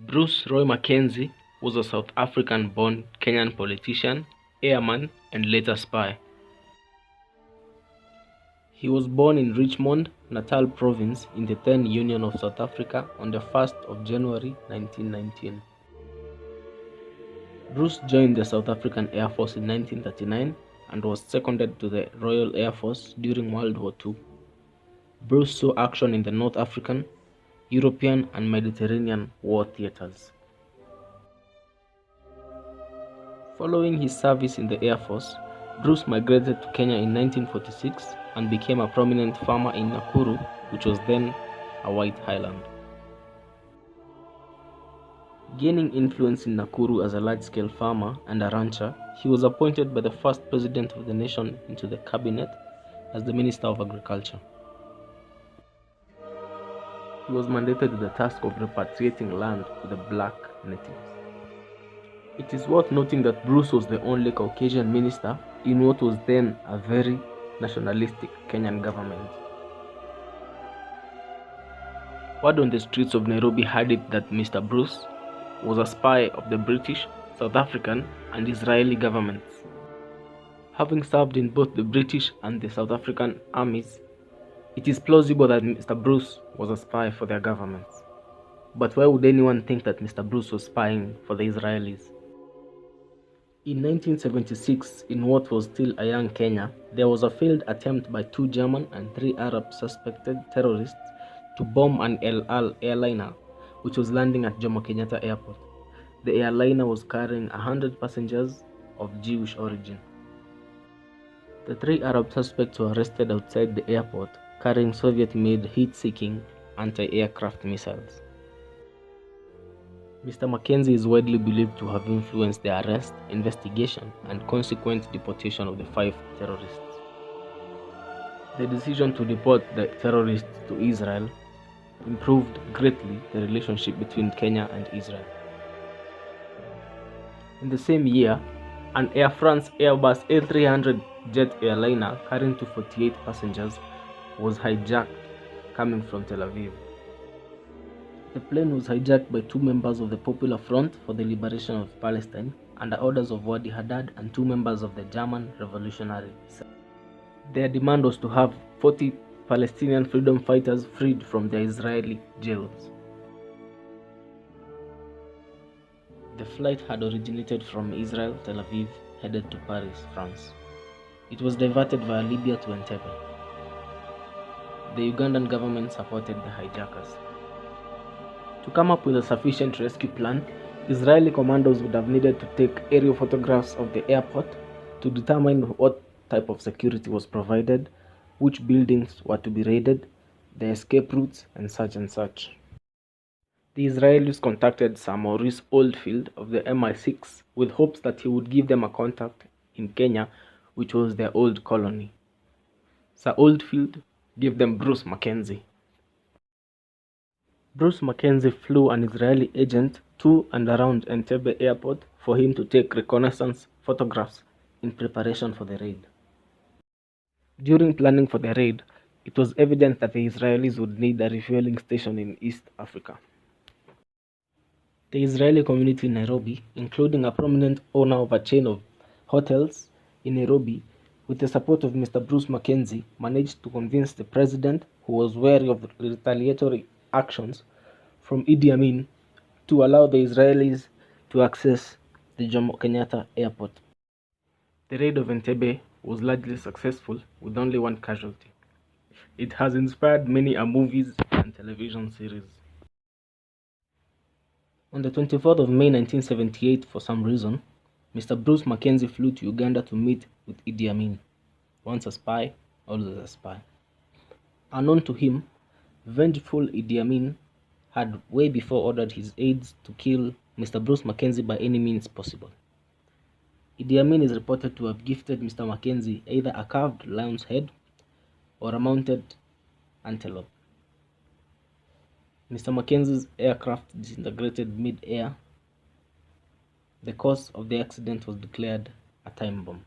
Bruce Roy Mackenzie was a South African-born Kenyan politician, airman, and later spy. He was born in Richmond, Natal Province in the then Union of South Africa on the 1st of January 1919. Bruce joined the South African Air Force in 1939 and was seconded to the Royal Air Force during World War II. Bruce saw action in the North African, European, and Mediterranean war theaters. Following his service in the Air Force, Bruce migrated to Kenya in 1946 and became a prominent farmer in Nakuru, which was then a white highland. Gaining influence in Nakuru as a large-scale farmer and a rancher, he was appointed by the first president of the nation into the cabinet as the Minister of Agriculture. He was mandated with the task of repatriating land to the black natives. It is worth noting that Bruce was the only Caucasian minister in what was then a very nationalistic Kenyan government. Word on the streets of Nairobi had it that Mr. Bruce was a spy of the British, South African, and Israeli governments. Having served in both the British and the South African armies, it is plausible that Mr. Bruce was a spy for their governments. But why would anyone think that Mr. Bruce was spying for the Israelis? In 1976, in what was still a young Kenya, there was a failed attempt by 2 German and 3 Arab suspected terrorists to bomb an El Al airliner, which was landing at Jomo Kenyatta Airport. The airliner was carrying 100 passengers of Jewish origin. The 3 Arab suspects were arrested outside the airport, carrying Soviet-made heat-seeking anti-aircraft missiles. Mr. Mackenzie is widely believed to have influenced the arrest, investigation, and consequent deportation of the 5 terrorists. The decision to deport the terrorists to Israel improved greatly the relationship between Kenya and Israel. In the same year, an Air France Airbus A300 jet airliner carrying 248 passengers was hijacked coming from Tel Aviv. The plane was hijacked by 2 members of the Popular Front for the Liberation of Palestine under orders of Wadi Haddad and 2 members of the German Revolutionary. Their demand was to have 40 Palestinian freedom fighters freed from their Israeli jails. The flight had originated from Israel, Tel Aviv, headed to Paris, France. It was diverted via Libya to Entebbe. The Ugandan government supported the hijackers. To come up with a sufficient rescue plan, Israeli commandos would have needed to take aerial photographs of the airport to determine what type of security was provided, which buildings were to be raided, the escape routes, and such. The Israelis contacted Sir Maurice Oldfield of the MI6 with hopes that he would give them a contact in Kenya, which was their old colony. Sir Oldfield gave them Bruce Mackenzie. Bruce Mackenzie flew an Israeli agent to and around Entebbe airport for him to take reconnaissance photographs in preparation for the raid. During planning for the raid, it was evident that the Israelis would need a refueling station in East Africa. The Israeli community in Nairobi, including a prominent owner of a chain of hotels in Nairobi, with the support of Mr. Bruce Mackenzie, managed to convince the president, who was wary of retaliatory actions from Iddi Amin, to allow the Israelis to access the Jomo Kenyatta airport. The raid of Entebbe was largely successful with only 1 casualty. It has inspired many movies and television series. On the 24th of May 1978, for some reason, Mr. Bruce Mackenzie flew to Uganda to meet with Iddi Amin. Once a spy, always a spy. Unknown to him, vengeful Iddi Amin had way before ordered his aides to kill Mr. Bruce Mackenzie by any means possible. Iddi Amin is reported to have gifted Mr. Mackenzie either a carved lion's head or a mounted antelope. Mr. Mackenzie's aircraft disintegrated mid-air. The cause of the accident was declared a time bomb.